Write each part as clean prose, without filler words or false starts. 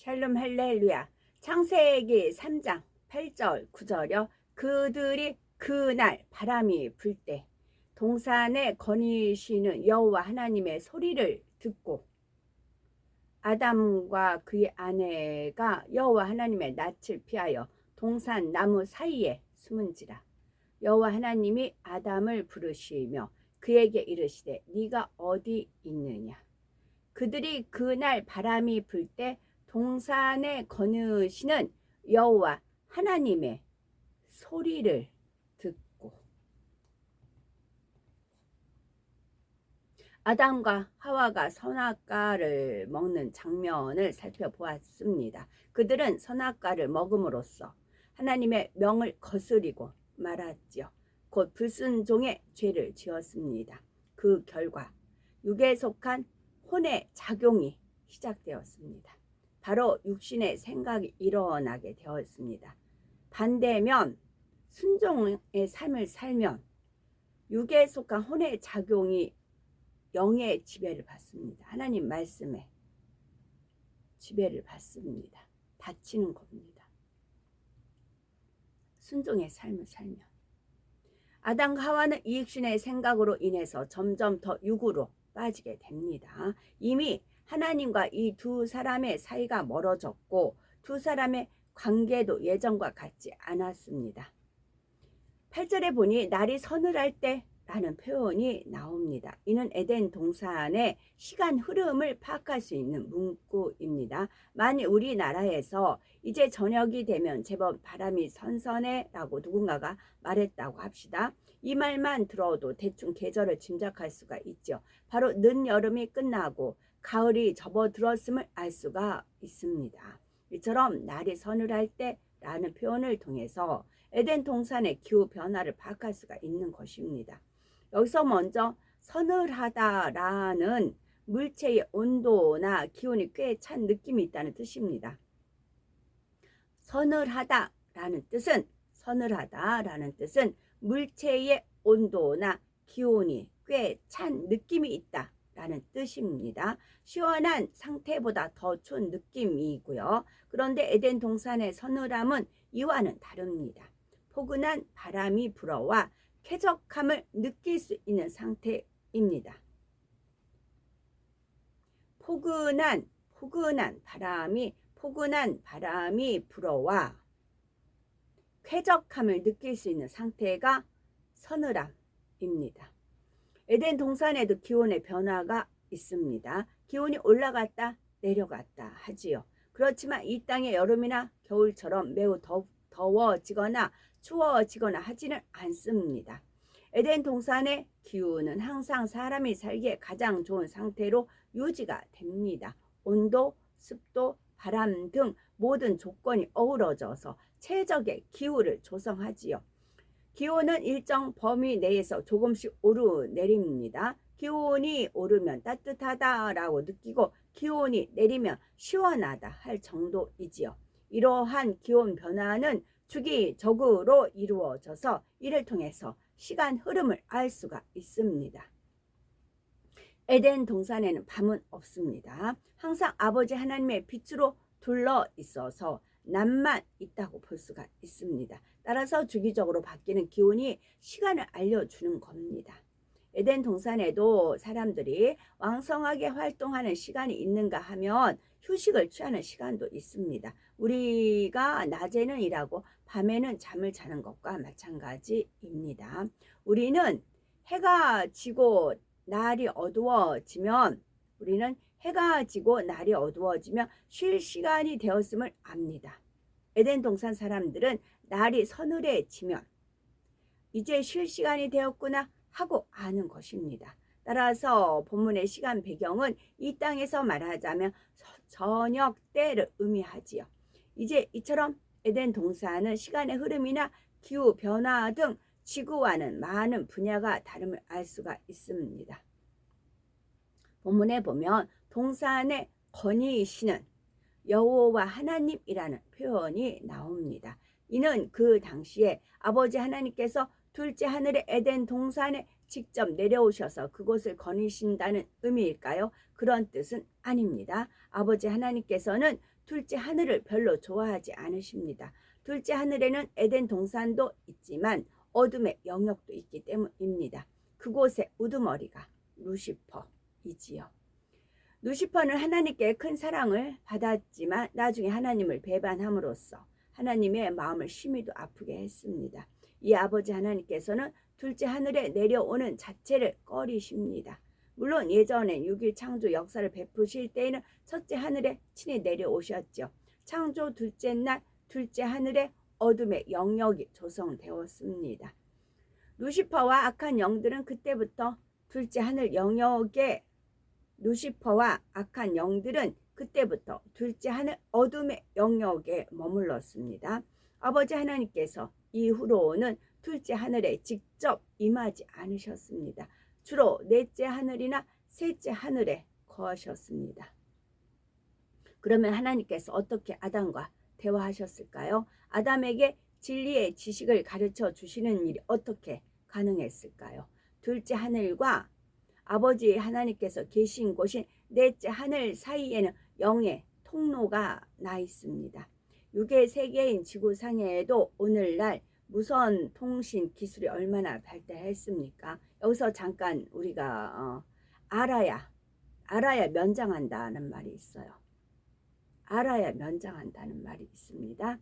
샬롬 할렐루야. 창세기 3장 8절 9절여 그들이 그날 바람이 불 때 동산에 거니시는 여호와 하나님의 소리를 듣고 아담과 그의 아내가 여호와 하나님의 낯을 피하여 동산 나무 사이에 숨은지라. 여호와 하나님이 아담을 부르시며 그에게 이르시되 네가 어디 있느냐. 그들이 그날 바람이 불 때 동산에 거느시는 여호와 하나님의 소리를 듣고. 아담과 하와가 선악과를 먹는 장면을 살펴보았습니다. 그들은 선악과를 먹음으로써 하나님의 명을 거스리고 말았지요. 곧 불순종의 죄를 지었습니다. 그 결과 육에 속한 혼의 작용이 시작되었습니다. 바로 육신의 생각이 일어나게 되었습니다. 반대면 순종의 삶을 살면 육에 속한 혼의 작용이 영의 지배를 받습니다. 하나님 말씀에 지배를 받습니다. 다치는 겁니다. 순종의 삶을 살면. 아담과 하와는 이 육신의 생각으로 인해서 점점 더 육으로 빠지게 됩니다. 이미 하나님과 이 두 사람의 사이가 멀어졌고 두 사람의 관계도 예전과 같지 않았습니다. 8절에 보니 날이 서늘할 때 라는 표현이 나옵니다. 이는 에덴 동산의 시간 흐름을 파악할 수 있는 문구입니다. 만일 우리나라에서 이제 저녁이 되면 제법 바람이 선선해 라고 누군가가 말했다고 합시다. 이 말만 들어도 대충 계절을 짐작할 수가 있죠. 바로 늦여름이 끝나고 가을이 접어들었음을 알 수가 있습니다. 이처럼 날이 서늘할 때 라는 표현을 통해서 에덴 동산의 기후 변화를 파악할 수가 있는 것입니다. 여기서 먼저 서늘하다라는 물체의 온도나 기온이 꽤 찬 느낌이 있다는 뜻입니다. 서늘하다라는 뜻은 물체의 온도나 기온이 꽤 찬 느낌이 있다라는 뜻입니다. 시원한 상태보다 더 추운 느낌이고요. 그런데 에덴 동산의 서늘함은 이와는 다릅니다. 포근한 바람이 불어와 쾌적함을 느낄 수 있는 상태입니다. 포근한 바람이 불어와 쾌적함을 느낄 수 있는 상태가 서늘함입니다. 에덴 동산에도 기온의 변화가 있습니다. 기온이 올라갔다 내려갔다 하지요. 그렇지만 이 땅의 여름이나 겨울처럼 매우 더워지거나 추워지거나 하지는 않습니다. 에덴 동산의 기후는 항상 사람이 살기에 가장 좋은 상태로 유지가 됩니다. 온도, 습도, 바람 등 모든 조건이 어우러져서 최적의 기후를 조성하지요. 기온은 일정 범위 내에서 조금씩 오르내립니다. 기온이 오르면 따뜻하다라고 느끼고 기온이 내리면 시원하다 할 정도이지요. 이러한 기온 변화는 주기적으로 이루어져서 이를 통해서 시간 흐름을 알 수가 있습니다. 에덴 동산에는 밤은 없습니다. 항상 아버지 하나님의 빛으로 둘러 있어서 낮만 있다고 볼 수가 있습니다. 따라서 주기적으로 바뀌는 기온이 시간을 알려주는 겁니다. 에덴 동산에도 사람들이 왕성하게 활동하는 시간이 있는가 하면 휴식을 취하는 시간도 있습니다. 우리가 낮에는 일하고 밤에는 잠을 자는 것과 마찬가지입니다. 우리는 해가 지고 날이 어두워지면 쉴 시간이 되었음을 압니다. 에덴 동산 사람들은 날이 서늘해지면 이제 쉴 시간이 되었구나 하고 아는 것입니다. 따라서 본문의 시간 배경은 이 땅에서 말하자면 저녁 때를 의미하지요. 이제 이처럼 에덴 동산은 시간의 흐름이나 기후 변화 등 지구와는 많은 분야가 다름을 알 수가 있습니다. 본문에 보면 동산에 거니시는 여호와 하나님이라는 표현이 나옵니다. 이는 그 당시에 아버지 하나님께서 둘째 하늘의 에덴 동산에 직접 내려오셔서 그곳을 거니신다는 의미일까요? 그런 뜻은 아닙니다. 아버지 하나님께서는 둘째 하늘을 별로 좋아하지 않으십니다. 둘째 하늘에는 에덴 동산도 있지만 어둠의 영역도 있기 때문입니다. 그곳의 우두머리가 루시퍼이지요. 루시퍼는 하나님께 큰 사랑을 받았지만 나중에 하나님을 배반함으로써 하나님의 마음을 심히도 아프게 했습니다. 이 아버지 하나님께서는 둘째 하늘에 내려오는 자체를 꺼리십니다. 물론 예전에 6일 창조 역사를 베푸실 때에는 첫째 하늘에 친히 내려오셨죠. 창조 둘째 날 둘째 하늘에 어둠의 영역이 조성되었습니다. 루시퍼와 악한 영들은 그때부터 둘째 하늘 영역에 루시퍼와 악한 영들은 그때부터 둘째 하늘 어둠의 영역에 머물렀습니다. 아버지 하나님께서 이후로는 둘째 하늘에 직접 임하지 않으셨습니다. 주로 넷째 하늘이나 셋째 하늘에 거하셨습니다. 그러면 하나님께서 어떻게 아담과 대화하셨을까요? 아담에게 진리의 지식을 가르쳐 주시는 일이 어떻게 가능했을까요? 둘째 하늘과 아버지 하나님께서 계신 곳인 넷째 하늘 사이에는 영의 통로가 나 있습니다. 6의 세계인 지구상에도 오늘날 무선 통신 기술이 얼마나 발달했습니까? 여기서 잠깐 우리가 알아야 면장한다는 말이 있어요. 알아야 면장한다는 말이 있습니다.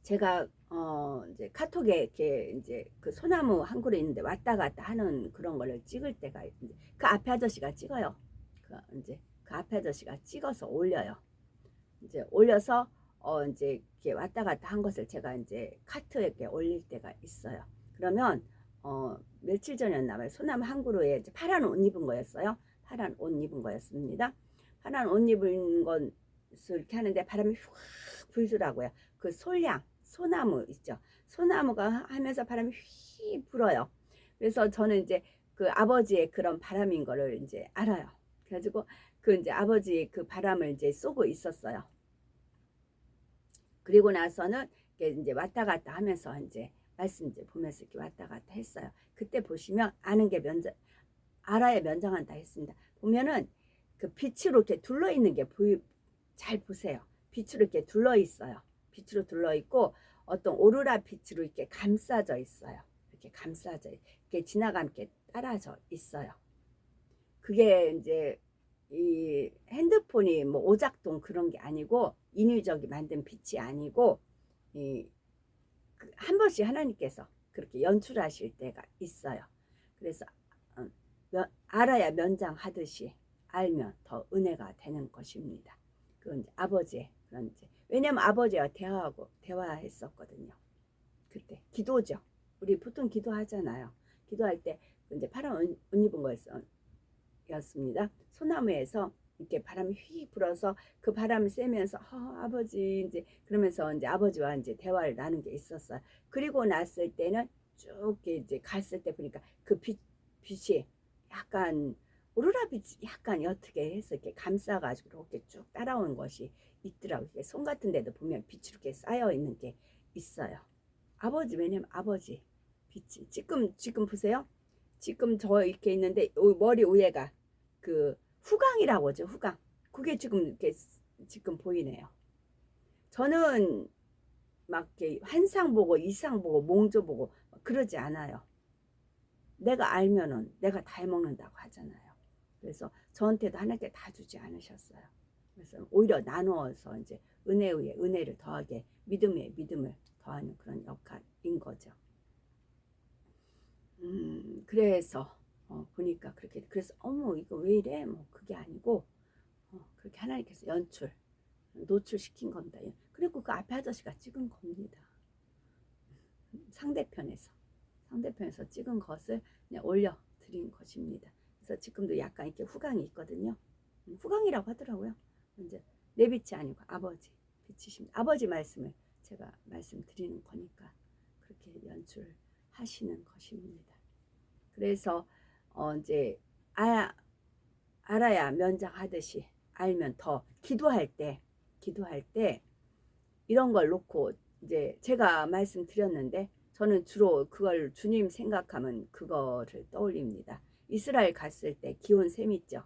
제가 이제 카톡에 이렇게 이제 그 소나무 한 그루 있는데 왔다 갔다 하는 그런 거를 찍을 때가 이제 그 앞에 아저씨가 찍어요. 그 앞에 아저씨가 찍어서 올려요. 이제 올려서 이제 이렇게 왔다 갔다 한 것을 제가 이제 카트에 이렇게 올릴 때가 있어요. 그러면 며칠 전이었나 봐요. 소나무 한 그루에 파란 옷 입은 거였어요. 파란 옷 입은 거였습니다. 파란 옷 입은 것을 이렇게 하는데 바람이 휙 불더라고요. 그 소나무 있죠. 소나무가 하면서 바람이 휘 불어요. 그래서 저는 이제 그 아버지의 그런 바람인 거를 이제 알아요. 그래가지고 그 이제 아버지 그 바람을 이제 쏘고 있었어요. 그리고 나서는 이제 왔다 갔다 하면서 이제 말씀 이제 보면서 이렇게 왔다 갔다 했어요. 그때 보시면 아는 게 알아야 면장한다 했습니다. 보면은 그 빛으로 이렇게 둘러 있는 게 잘 보세요. 빛으로 이렇게 둘러 있어요. 빛으로 둘러 있고 어떤 오로라 빛으로 이렇게 감싸져 있어요. 이렇게 감싸져 이렇게 지나감게 따라져 있어요. 그게 이제 이 핸드폰이 뭐 오작동 그런 게 아니고 인위적이 만든 빛이 아니고 한 번씩 하나님께서 그렇게 연출하실 때가 있어요. 그래서 알아야 면장하듯이 알면 더 은혜가 되는 것입니다. 그건 이제 아버지의 그런 이제 왜냐면 아버지와 대화했었거든요. 그때 기도죠. 우리 보통 기도하잖아요. 기도할 때 이제 파란 옷 입은 거였습니다. 소나무에서 이렇게 바람이 휘 불어서 그 바람을 쐬면서 아버지 이제 그러면서 이제 아버지와 이제 대화를 나눈 게 있었어요. 그리고 났을 때는 쭉 이제 갔을 때 보니까 그 빛이 약간 오로라 빛이 약간 어떻게 해서 이렇게 감싸가지고 이렇게 쭉 따라오는 것이 있더라고요. 손 같은 데도 보면 빛이 이렇게 쌓여 있는 게 있어요. 아버지 왜냐면 아버지 빛이 지금 보세요. 지금 저 이렇게 있는데 머리 위에가 그 후광이라고 하죠. 후광. 그게 지금 이렇게 지금 보이네요. 저는 막 이렇게 환상 보고 이상 보고 몽조 보고 그러지 않아요. 내가 알면은 내가 다 해먹는다고 하잖아요. 그래서 저한테도 하나님께 다 주지 않으셨어요. 그래서 오히려 나누어서 이제 은혜 위에 은혜를 더하게 믿음에 믿음을 더하는 그런 역할인 거죠. 그래서 보니까 그렇게 그래서 어머 이거 왜 이래 뭐 그게 아니고 그렇게 하나님께서 노출시킨 겁니다. 그리고 그 앞에 아저씨가 찍은 겁니다. 상대편에서 찍은 것을 그냥 올려드린 것입니다. 그래서 지금도 약간 이렇게 후광이 있거든요. 후광이라고 하더라고요. 이제 내 빛이 아니고 아버지 빛이십니다. 아버지 말씀을 제가 말씀드리는 거니까 그렇게 연출하시는 것입니다. 그래서 이제 알아야 면장하듯이 알면 더 기도할 때 이런 걸 놓고 이제 제가 말씀드렸는데 저는 주로 그걸 주님 생각하면 그거를 떠올립니다. 이스라엘 갔을 때 기온 셈 있죠.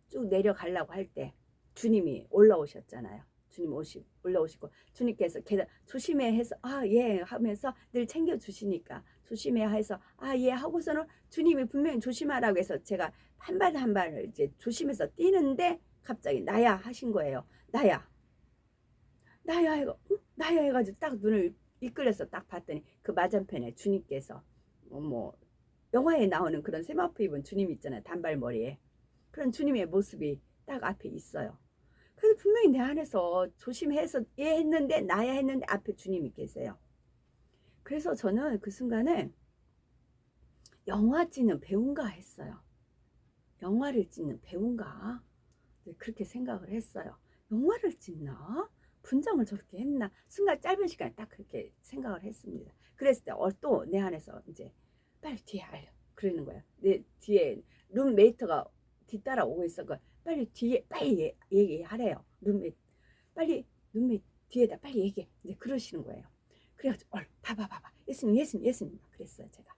쭉 내려가려고 할 때 주님이 올라오셨잖아요. 주님 올라오시고 주님께서 계단 조심해 해서 예 하면서 늘 챙겨주시니까 조심해 해서 예 하고서는 주님이 분명히 조심하라고 해서 제가 한 발 한 발을 이제 조심해서 뛰는데 갑자기 나야 하신 거예요. 나야 해가 나야 해가지고 딱 눈을 이끌려서 딱 봤더니 그 맞은편에 주님께서 뭐 영화에 나오는 그런 세마포 입은 주님 있잖아요. 단발머리에 그런 주님의 모습이 딱 앞에 있어요. 그래서 분명히 내 안에서 조심해서 얘 했는데 나야 했는데 앞에 주님이 계세요. 그래서 저는 그 순간에 영화 찍는 배우인가 했어요. 영화를 찍는 배우인가? 그렇게 생각을 했어요. 영화를 찍나? 분장을 저렇게 했나? 순간 짧은 시간에 딱 그렇게 생각을 했습니다. 그랬을 때 또 내 안에서 이제 빨리 뒤에 알려 그러는 거예요. 내 뒤에 룸메이트가 뒤따라 오고 있어. 빨리 뒤에 빨리 얘기하래요. 룸메이트 빨리 룸메이트 뒤에다 빨리 얘기해. 이제 그러시는 거예요. 그래가지고 봐봐 예수님 그랬어요 제가.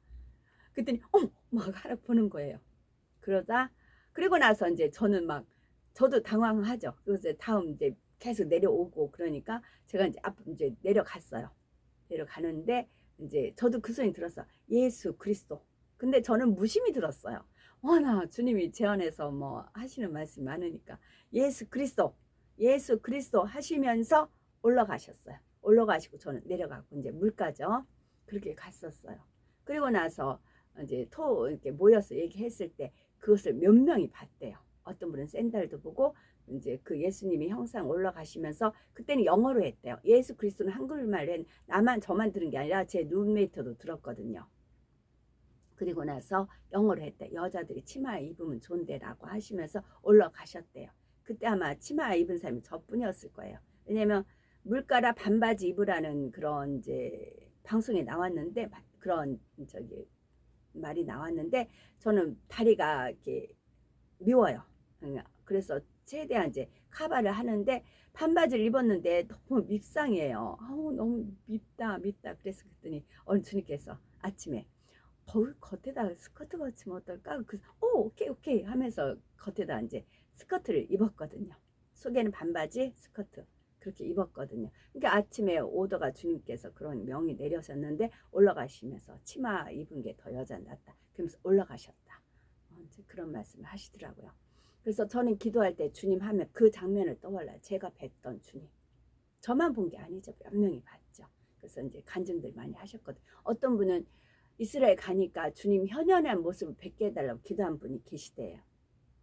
그랬더니 막 하나 보는 거예요. 그러다 그리고 나서 이제 저는 막 저도 당황하죠. 그래서 다음 이제 계속 내려오고 그러니까 제가 이제 앞 이제 내려갔어요. 내려가는데 이제 저도 그 소리 들었어. 예수 그리스도. 근데 저는 무심히 들었어요. 워낙 주님이 제 안에서 뭐 하시는 말씀이 많으니까 예수 그리스도 하시면서 올라가셨어요. 올라가시고 저는 내려가고 이제 물가죠. 그렇게 갔었어요. 그리고 나서 이제 이렇게 모여서 얘기했을 때 그것을 몇 명이 봤대요. 어떤 분은 샌달도 보고 이제 그 예수님이 형상 올라가시면서 그때는 영어로 했대요. 예수 그리스도는 한글말은 저만 들은 게 아니라 제 룸메이트도 들었거든요. 그리고 나서 영어로 했대. 여자들이 치마 입으면 좋은데라고 하시면서 올라가셨대요. 그때 아마 치마 입은 사람이 저뿐이었을 거예요. 왜냐면 물가라 반바지 입으라는 그런 이제 방송에 나왔는데 그런 말이 나왔는데 저는 다리가 이렇게 미워요. 그래서 최대한 이제 커버를 하는데 반바지를 입었는데 너무 밉상이에요. 너무 밉다. 그래서 그랬더니 주님께서 아침에 겉에다 스커트 걸치면 어떨까? 오케이 하면서 겉에다 이제 스커트를 입었거든요. 속에는 반바지, 스커트 그렇게 입었거든요. 그러니까 아침에 오더가 주님께서 그런 명이 내려셨는데 올라가시면서 치마 입은 게 더 여자 낫다. 그러면서 올라가셨다. 이제 그런 말씀을 하시더라고요. 그래서 저는 기도할 때 주님 하면 그 장면을 떠올라요. 제가 뵀던 주님. 저만 본 게 아니죠. 몇 명이 봤죠. 그래서 이제 간증들 많이 하셨거든요. 어떤 분은 이스라엘 가니까 주님 현현한 모습을 뵙게 해달라고 기도한 분이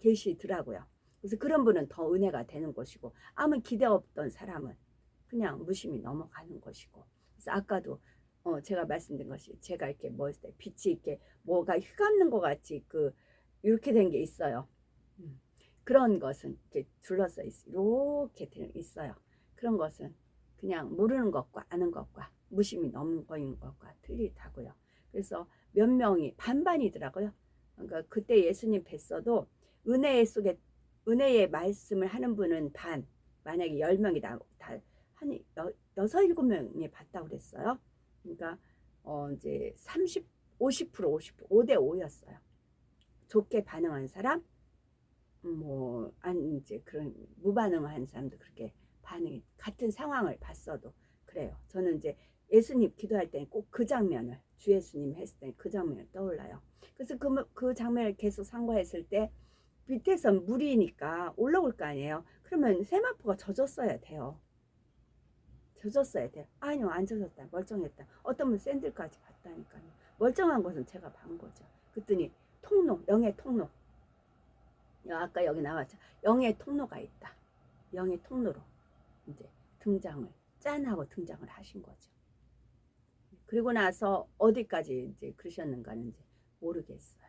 계시더라고요. 그래서 그런 분은 더 은혜가 되는 것이고 아무 기대 없던 사람은 그냥 무심히 넘어가는 것이고. 그래서 아까도 제가 말씀드린 것이 제가 이렇게 멋있을 때 빛이 이렇게 뭐가 휘감는 것 같이 이렇게 된 게 있어요. 그런 것은 이렇게 둘러싸여 이렇게 있어요. 그런 것은 그냥 모르는 것과 아는 것과 무심히 넘어가는 것과 틀리다고요. 그래서 몇 명이 반반이더라고요. 그러니까 그때 예수님 뵀어도 은혜의 말씀을 하는 분은 반, 만약에 10명이다 한 6, 7명이 봤다고 그랬어요. 그러니까 이제 30, 50%, 5대 5였어요. 좋게 반응한 사람, 이제 그런 무반응한 사람도 그렇게 반응이 같은 상황을 봤어도 그래요. 저는 이제 예수님 기도할 때는 꼭 그 장면을 주 예수님 했을 때 그 장면을 떠올라요. 그래서 그 장면을 계속 상고했을 때 밑에서 물이니까 올라올 거 아니에요. 그러면 세마포가 젖었어야 돼요. 아니요, 안 젖었다. 멀쩡했다. 어떤 분 샌들까지 봤다니까요. 멀쩡한 것은 제가 본 거죠. 그랬더니 영의 통로. 아까 여기 나왔죠. 영의 통로가 있다. 영의 통로로 이제 짠하고 등장을 하신 거죠. 그리고 나서 어디까지 이제 그러셨는가는 이제 모르겠어요.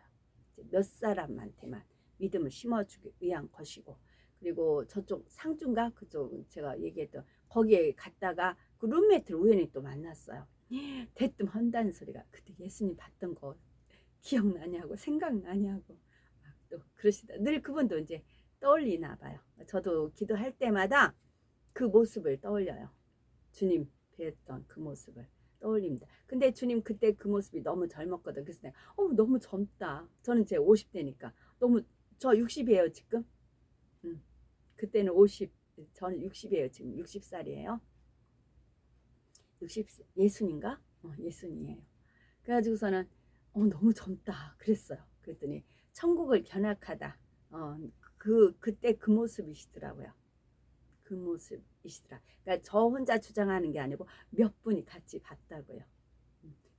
이제 몇 사람한테만 믿음을 심어주기 위한 것이고, 그리고 저쪽 상주인가 그쪽 제가 얘기했던 거기에 갔다가 그 룸메이트를 우연히 또 만났어요. 대뜸 한다는 소리가 그때 예수님 봤던 거 기억나냐고 생각나냐고 또 그러시다. 늘 그분도 이제 떠올리나 봐요. 저도 기도할 때마다 그 모습을 떠올려요. 주님 뵀던 그 모습을 떠올립니다. 근데 주님 그때 그 모습이 너무 젊었거든. 그래서 내가 너무 젊다. 저는 제 50대니까 너무 저 60이에요 지금. 그때는 50, 저는 60이에요 지금. 60살이에요. 60 예순인가? 예순이에요. 그래가지고서는 너무 젊다 그랬어요. 그랬더니 천국을 견학하다. 그때 그 모습이시더라고요. 그 모습이시더라. 그러니까 저 혼자 주장하는 게 아니고 몇 분이 같이 봤다고요.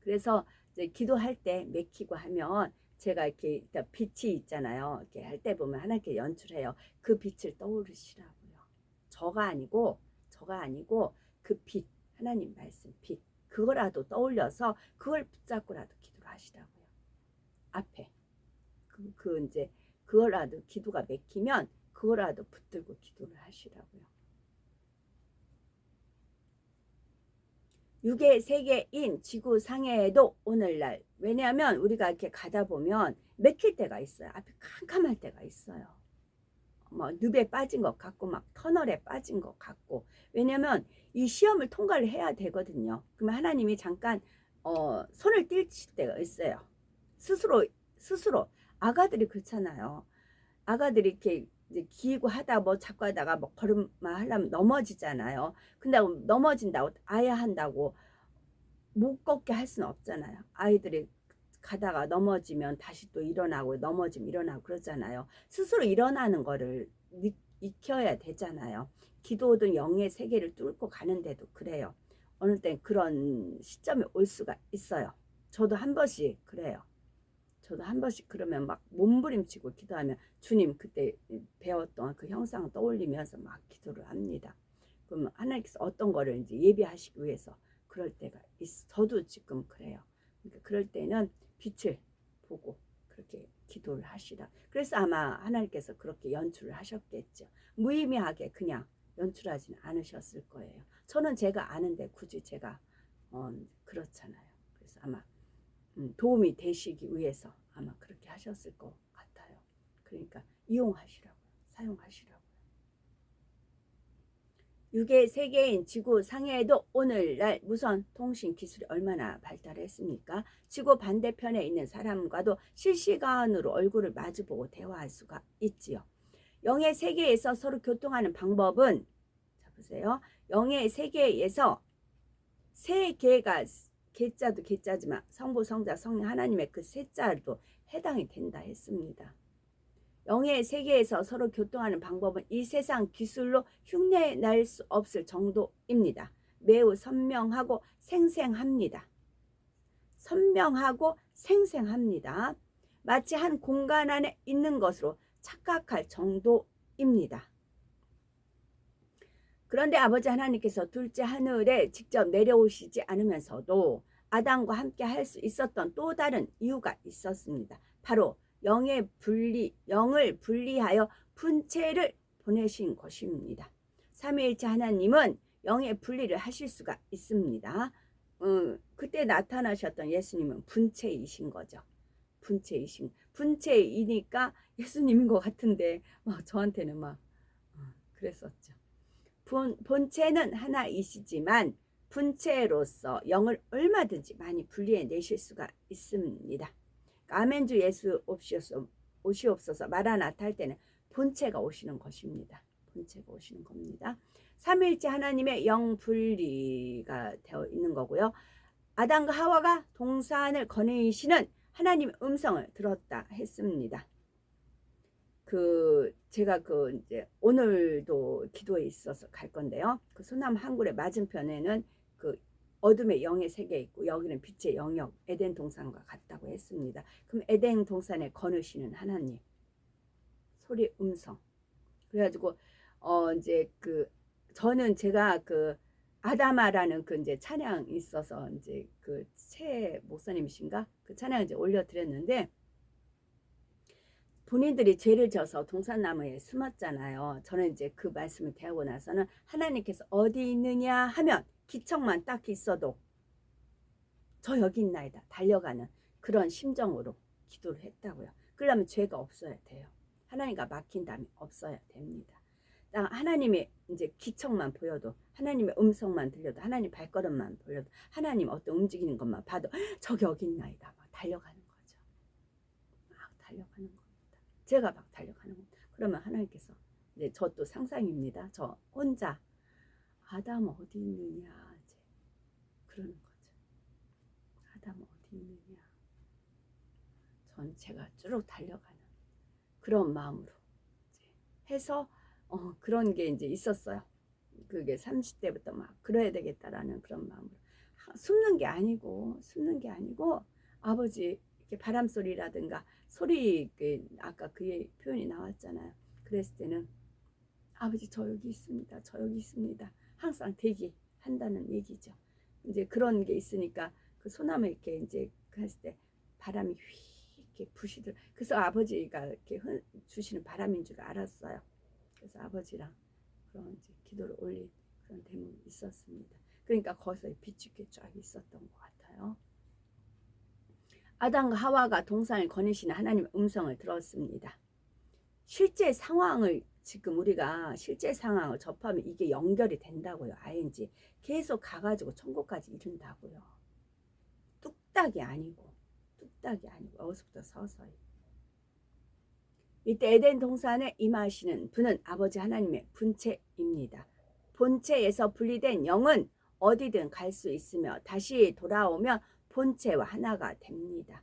그래서 이제 기도할 때 맥히고 하면 제가 이렇게 빛이 있잖아요. 이렇게 할 때 보면 하나님께 연출해요. 그 빛을 떠오르시라고요. 저가 아니고 그 빛, 하나님 말씀 빛, 그거라도 떠올려서 그걸 붙잡고라도 기도를 하시라고요. 앞에 이제 그거라도 기도가 맥히면 그거라도 붙들고 기도를 하시라고요. 육의 세계인 지구 상해에도 오늘날, 왜냐하면 우리가 이렇게 가다 보면 맥힐 때가 있어요. 앞에 캄캄할 때가 있어요. 뭐 늪에 빠진 것 같고 막 터널에 빠진 것 같고, 왜냐하면 이 시험을 통과를 해야 되거든요. 그러면 하나님이 잠깐 손을 띨칠 때가 있어요. 스스로 아가들이 그렇잖아요. 아가들이 이렇게 이제 기고 하다 뭐 자꾸 하다가 뭐 걸음만 하려면 넘어지잖아요. 근데 넘어진다고 아야 한다고 못 걷게 할 수는 없잖아요. 아이들이 가다가 넘어지면 다시 또 일어나고 넘어지면 일어나고 그러잖아요. 스스로 일어나는 거를 익혀야 되잖아요. 기도든 영의 세계를 뚫고 가는데도 그래요. 어느 땐 그런 시점이 올 수가 있어요. 저도 한 번씩 그래요. 저도 한 번씩 그러면 막 몸부림치고 기도하면 주님 그때 배웠던 그 형상을 떠올리면서 막 기도를 합니다. 그러면 하나님께서 어떤 거를 이제 예비하시기 위해서 그럴 때가 있어. 저도 지금 그래요. 그러니까 그럴 때는 빛을 보고 그렇게 기도를 하시라. 그래서 아마 하나님께서 그렇게 연출을 하셨겠죠. 무의미하게 그냥 연출하지는 않으셨을 거예요. 저는 제가 아는데 굳이 제가 그렇잖아요. 그래서 아마 도움이 되시기 위해서 아마 그렇게 하셨을 것 같아요. 그러니까 이용하시라고요. 사용하시라고요. 육의 세계인 지구 상해에도 오늘날 무선 통신 기술이 얼마나 발달했습니까? 지구 반대편에 있는 사람과도 실시간으로 얼굴을 마주보고 대화할 수가 있지요. 영의 세계에서 서로 교통하는 방법은, 자 보세요. 영의 세계에서 세 개가, 개자도 개자지만 성부 성자 성령 하나님의 그 세 자도 해당이 된다 했습니다. 영의 세계에서 서로 교통하는 방법은 이 세상 기술로 흉내낼 수 없을 정도입니다. 매우 선명하고 생생합니다. 선명하고 생생합니다. 마치 한 공간 안에 있는 것으로 착각할 정도입니다. 그런데 아버지 하나님께서 둘째 하늘에 직접 내려오시지 않으면서도 아담과 함께 할 수 있었던 또 다른 이유가 있었습니다. 바로 영을 분리하여 분체를 보내신 것입니다. 삼위일체 하나님은 영의 분리를 하실 수가 있습니다. 그때 나타나셨던 예수님은 분체이신 거죠. 분체이니까 예수님인 것 같은데 막 저한테는 막 그랬었죠. 본체는 하나이시지만 분체로서 영을 얼마든지 많이 분리해 내실 수가 있습니다. 아멘주 예수 오시옵소서 마라나타 할 때는 본체가 오시는 것입니다. 본체가 오시는 겁니다. 삼위일체 하나님의 영 분리가 되어 있는 거고요. 아담과 하와가 동산을 거느리시는 하나님의 음성을 들었다 했습니다. 제가 이제 오늘도 기도에 있어서 갈 건데요. 그 소남 항구의 맞은편에는 그 어둠의 영의 세계 있고 여기는 빛의 영역 에덴 동산과 같다고 했습니다. 그럼 에덴 동산에 거느시는 하나님 소리 음성. 그래가지고 이제 저는 제가 아다마라는 이제 찬양이 있어서 이제 최 목사님이신가 그 찬양을 이제 올려드렸는데 본인들이 죄를 져서 동산나무에 숨었잖아요. 저는 이제 그 말씀을 대하고 나서는 하나님께서 어디 있느냐 하면 기척만 딱 있어도 저 여기 있나이다 달려가는 그런 심정으로 기도를 했다고요. 그러려면 죄가 없어야 돼요. 하나님과 막힌 담이 없어야 됩니다. 하나님의 이제 기척만 보여도, 하나님의 음성만 들려도, 하나님 발걸음만 보여도, 하나님 어떤 움직이는 것만 봐도 저기 여기 있나이다 막 달려가는 거죠. 막 달려가는 겁니다. 제가 막 달려가는 겁니다. 그러면 하나님께서 이제 저 또 상상입니다. 저 혼자 아담 어디 있느냐 이제 그러는 거죠. 아담 어디 있느냐. 전 제가 쭉 달려가는 그런 마음으로 이제 해서 그런 게 이제 있었어요. 그게 30대부터 막 그래야 되겠다라는 그런 마음으로 숨는 게 아니고 아버지 이렇게 바람 소리라든가 소리 아까 그 표현이 나왔잖아요. 그랬을 때는 아버지 저 여기 있습니다. 저 여기 있습니다. 항상 대기한다는 얘기죠. 이제 그런 게 있으니까 그 소나무 이렇게 이제 했을 때 바람이 휘 이렇게 부시더라고요. 그래서 아버지가 이렇게 주시는 바람인 줄 알았어요. 그래서 아버지랑 그런 이제 기도를 올린 그런 대목이 있었습니다. 그러니까 거기서 비추게 쫙 있었던 것 같아요. 아담과 하와가 동산을 거니시는 하나님의 음성을 들었습니다. 실제 상황을 지금 우리가 실제 상황을 접하면 이게 연결이 된다고요. ing 계속 가가지고 천국까지 이른다고요. 뚝딱이 아니고 어디서부터 서서히. 이때 에덴 동산에 임하시는 분은 아버지 하나님의 분체입니다. 본체에서 분리된 영은 어디든 갈 수 있으며 다시 돌아오면 본체와 하나가 됩니다.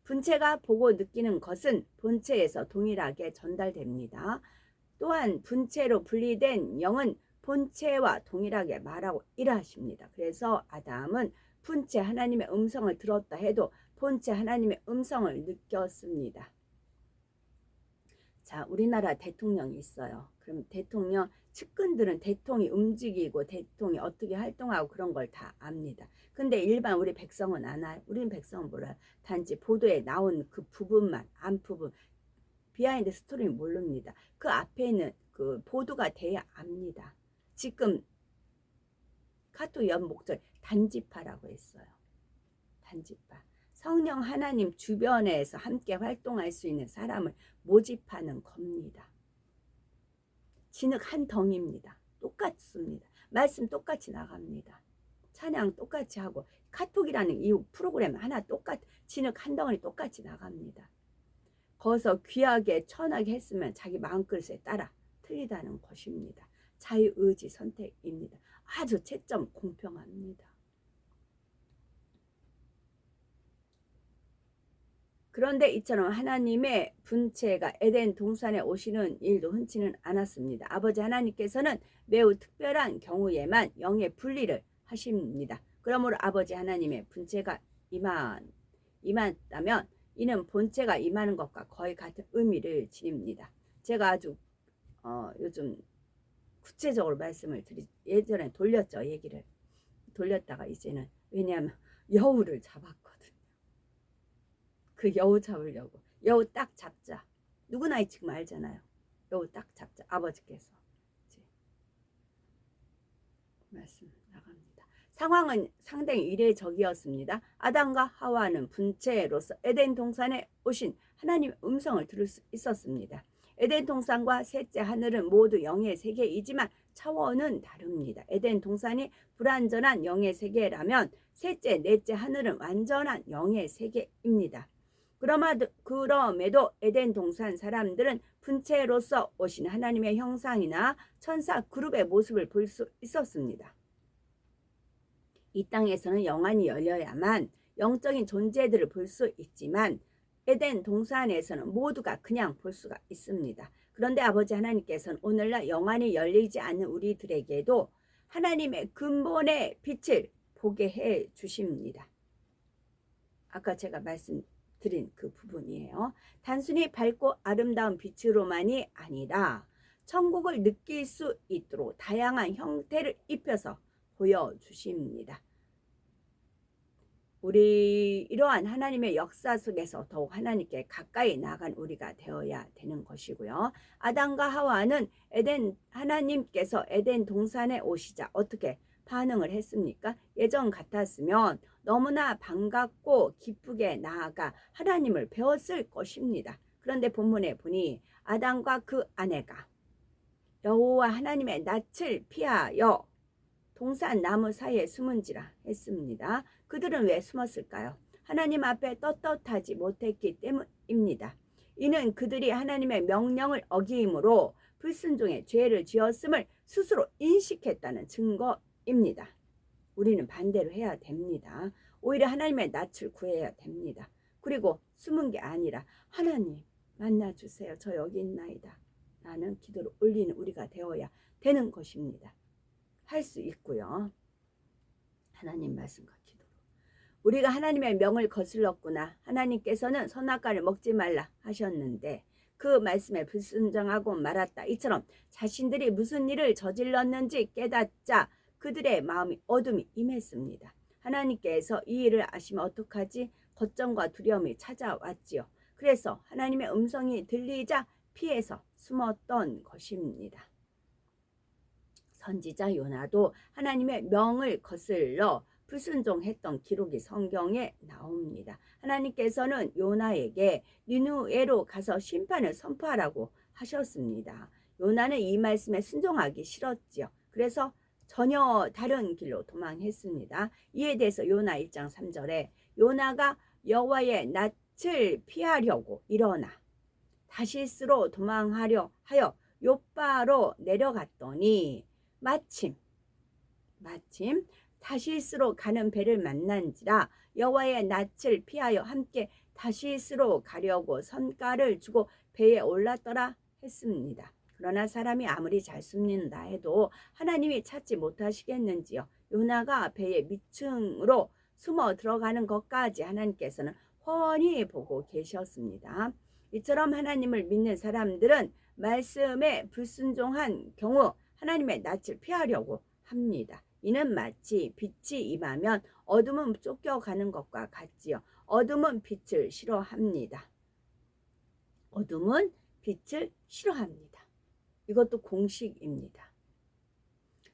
분체가 보고 느끼는 것은 본체에서 동일하게 전달됩니다. 또한 분체로 분리된 영은 본체와 동일하게 말하고 일하십니다. 그래서 아담은 분체 하나님의 음성을 들었다 해도 본체 하나님의 음성을 느꼈습니다. 자, 우리나라 대통령이 있어요. 그럼 대통령 측근들은 대통령이 움직이고 대통령이 어떻게 활동하고 그런 걸 다 압니다. 근데 일반 우리 백성은 안 알아요. 우리는 백성은 몰라요. 단지 보도에 나온 그 부분만, 앞부분, 비하인드 스토리는 모릅니다. 그 앞에 있는 그 보도가 돼야 압니다. 지금 카톡 연 목적 단지파라고 했어요. 단지파. 성령 하나님 주변에서 함께 활동할 수 있는 사람을 모집하는 겁니다. 진흙 한 덩이입니다. 똑같습니다. 말씀 똑같이 나갑니다. 찬양 똑같이 하고 카톡이라는 이 프로그램 하나 진흙 한 덩이 똑같이 나갑니다. 거기서 귀하게 천하게 했으면 자기 마음그릇에 따라 틀리다는 것입니다. 자유의지 선택입니다. 아주 채점 공평합니다. 그런데 이처럼 하나님의 분체가 에덴 동산에 오시는 일도 흔치는 않았습니다. 아버지 하나님께서는 매우 특별한 경우에만 영의 분리를 하십니다. 그러므로 아버지 하나님의 분체가 임한다면 이는 본체가 임하는 것과 거의 같은 의미를 지닙니다. 제가 아주 요즘 구체적으로 말씀을 예전에 돌렸죠. 얘기를 돌렸다가 이제는 왜냐하면 여우를 잡았거든요. 그 여우 잡으려고 여우 딱 잡자. 누구나 지금 알잖아요. 여우 딱 잡자. 아버지께서 이제 말씀 나갑니다. 상황은 상당히 이례적이었습니다. 아담과 하와는 분체로서 에덴 동산에 오신 하나님의 음성을 들을 수 있었습니다. 에덴 동산과 셋째 하늘은 모두 영의 세계이지만 차원은 다릅니다. 에덴 동산이 불완전한 영의 세계라면 셋째, 넷째 하늘은 완전한 영의 세계입니다. 그럼에도 에덴 동산 사람들은 분체로서 오신 하나님의 형상이나 천사 그룹의 모습을 볼 수 있었습니다. 이 땅에서는 영안이 열려야만 영적인 존재들을 볼 수 있지만 에덴 동산에서는 모두가 그냥 볼 수가 있습니다. 그런데 아버지 하나님께서는 오늘날 영안이 열리지 않는 우리들에게도 하나님의 근본의 빛을 보게 해 주십니다. 아까 제가 말씀드린 그 부분이에요. 단순히 밝고 아름다운 빛으로만이 아니라 천국을 느낄 수 있도록 다양한 형태를 입혀서 보여주십니다. 우리 이러한 하나님의 역사 속에서 더욱 하나님께 가까이 나간 우리가 되어야 되는 것이고요. 아담과 하와는 하나님께서 에덴 동산에 오시자 어떻게 반응을 했습니까? 예전 같았으면 너무나 반갑고 기쁘게 나아가 하나님을 배웠을 것입니다. 그런데 본문에 보니 아담과 그 아내가 여호와 하나님의 낯을 피하여 동산 나무 사이에 숨은지라 했습니다. 그들은 왜 숨었을까요? 하나님 앞에 떳떳하지 못했기 때문입니다. 이는 그들이 하나님의 명령을 어기므로 불순종의 죄를 지었음을 스스로 인식했다는 증거입니다. 우리는 반대로 해야 됩니다. 오히려 하나님의 낯을 구해야 됩니다. 그리고 숨은 게 아니라 하나님 만나주세요. 저 여기 있나이다. 라는 기도를 올리는 우리가 되어야 되는 것입니다. 할 수 있고요. 하나님 말씀과 기도로. 우리가 하나님의 명을 거슬렀구나. 하나님께서는 선악과를 먹지 말라 하셨는데 그 말씀에 불순종하고 말았다. 이처럼 자신들이 무슨 일을 저질렀는지 깨닫자 그들의 마음이 어둠이 임했습니다. 하나님께서 이 일을 아시면 어떡하지? 걱정과 두려움이 찾아왔지요. 그래서 하나님의 음성이 들리자 피해서 숨었던 것입니다. 선지자 요나도 하나님의 명을 거슬러 불순종했던 기록이 성경에 나옵니다. 하나님께서는 요나에게 니느웨로 가서 심판을 선포하라고 하셨습니다. 요나는 이 말씀에 순종하기 싫었지요. 그래서 전혀 다른 길로 도망했습니다. 이에 대해서 요나 1장 3절에 요나가 여호와의 낯을 피하려고 일어나 다시스로 도망하려 하여 욥바로 내려갔더니 마침 다시스로 가는 배를 만난지라 여호와의 낯을 피하여 함께 다시스로 가려고 선가를 주고 배에 올랐더라 했습니다. 그러나 사람이 아무리 잘 숨는다 해도 하나님이 찾지 못하시겠는지요. 요나가 배의 밑층으로 숨어 들어가는 것까지 하나님께서는 훤히 보고 계셨습니다. 이처럼 하나님을 믿는 사람들은 말씀에 불순종한 경우 하나님의 낯을 피하려고 합니다. 이는 마치 빛이 임하면 어둠은 쫓겨가는 것과 같지요. 어둠은 빛을 싫어합니다. 어둠은 빛을 싫어합니다. 이것도 공식입니다.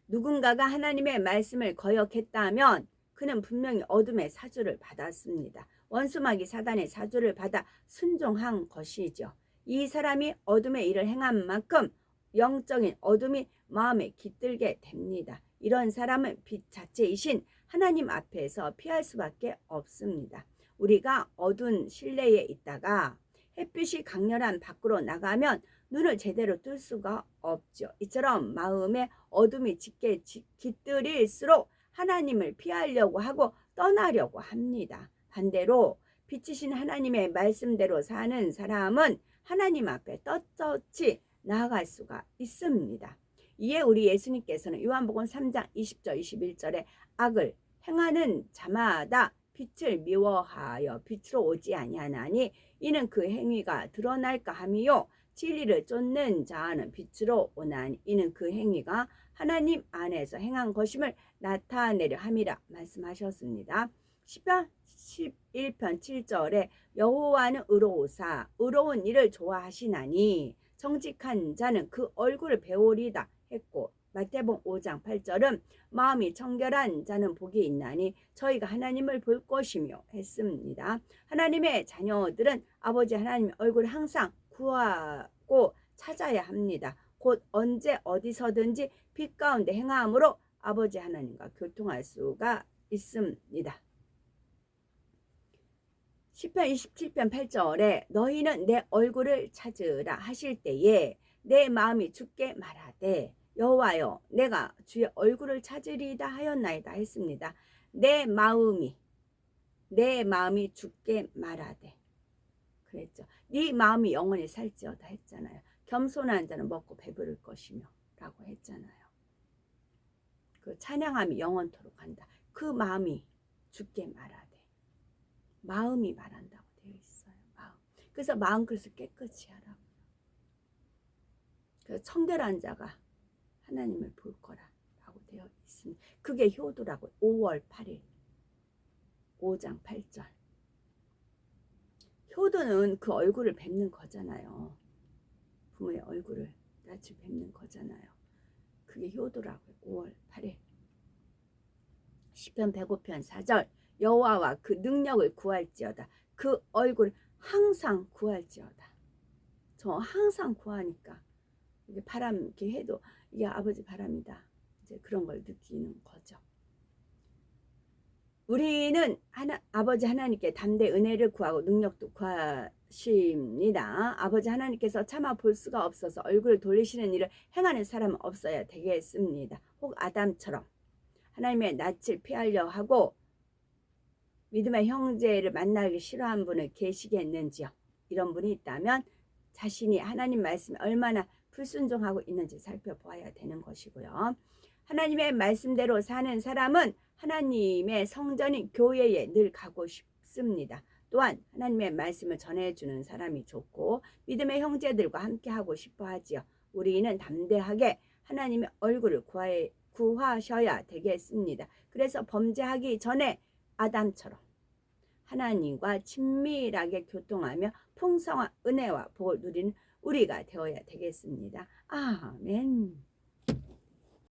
누군가가 하나님의 말씀을 거역했다면 그는 분명히 어둠의 사주를 받았습니다. 원수마귀 사단의 사주를 받아 순종한 것이죠. 이 사람이 어둠의 일을 행한 만큼 영적인 어둠이 마음에 깃들게 됩니다. 이런 사람은 빛 자체이신 하나님 앞에서 피할 수밖에 없습니다. 우리가 어두운 실내에 있다가 햇빛이 강렬한 밖으로 나가면 눈을 제대로 뜰 수가 없죠. 이처럼 마음에 어둠이 짙게 깃들일수록 하나님을 피하려고 하고 떠나려고 합니다. 반대로 빛이신 하나님의 말씀대로 사는 사람은 하나님 앞에 떳떳이 나아갈 수가 있습니다. 이에 우리 예수님께서는 요한복음 3장 20절 21절에 악을 행하는 자마다 빛을 미워하여 빛으로 오지 아니하나니 이는 그 행위가 드러날까 함이요 진리를 쫓는 자는 빛으로 오나니 이는 그 행위가 하나님 안에서 행한 것임을 나타내려 함이라 말씀하셨습니다. 시편 11편 7절에 여호와는 의로우사 의로운 일을 좋아하시나니 정직한 자는 그 얼굴을 배우리다 했고 마태복음 5장 8절은 마음이 청결한 자는 복이 있나니 저희가 하나님을 볼 것이며 했습니다. 하나님의 자녀들은 아버지 하나님의 얼굴을 항상 구하고 찾아야 합니다. 곧 언제 어디서든지 빛 가운데 행함으로 아버지 하나님과 교통할 수가 있습니다. 시편 27편 8절에 너희는 내 얼굴을 찾으라 하실 때에 내 마음이 주께 말하되 여호와여 내가 주의 얼굴을 찾으리다 하였나이다 했습니다. 내 마음이 주께 말하되 그랬죠. 네 마음이 영원히 살지어다 했잖아요. 겸손한 자는 먹고 배부를 것이며 라고 했잖아요. 그 찬양함이 영원토록 간다. 그 마음이 주께 말하되 마음이 말한다고 되어 있어요. 마음. 그래서 마음그릇을 깨끗이 하라고요. 그래서 청결한 자가 하나님을 볼 거라고 되어 있습니다. 그게 효도라고 5월 8일 5장 8절. 효도는 그 얼굴을 뵙는 거잖아요. 부모의 얼굴을 낯을 뵙는 거잖아요. 그게 효도라고요. 5월 8일 시편 105편 4절 여호와와 그 능력을 구할지어다. 그 얼굴 항상 구할지어다. 저 항상 구하니까 이게 바람 이렇게 해도 이게 아버지 바람이다. 이제 그런 걸 느끼는 거죠. 우리는 아버지 하나님께 담대 은혜를 구하고 능력도 구하십니다. 아버지 하나님께서 참아 볼 수가 없어서 얼굴을 돌리시는 일을 행하는 사람은 없어야 되겠습니다. 혹 아담처럼 하나님의 낯을 피하려 하고 믿음의 형제를 만나기 싫어하는 분은 계시겠는지요? 이런 분이 있다면 자신이 하나님 말씀에 얼마나 불순종하고 있는지 살펴보아야 되는 것이고요. 하나님의 말씀대로 사는 사람은 하나님의 성전인 교회에 늘 가고 싶습니다. 또한 하나님의 말씀을 전해주는 사람이 좋고 믿음의 형제들과 함께 하고 싶어 하지요. 우리는 담대하게 하나님의 얼굴을 구하셔야 되겠습니다. 그래서 범죄하기 전에 아담처럼 하나님과 친밀하게 교통하며 풍성한 은혜와 복을 누리는 우리가 되어야 되겠습니다. 아멘.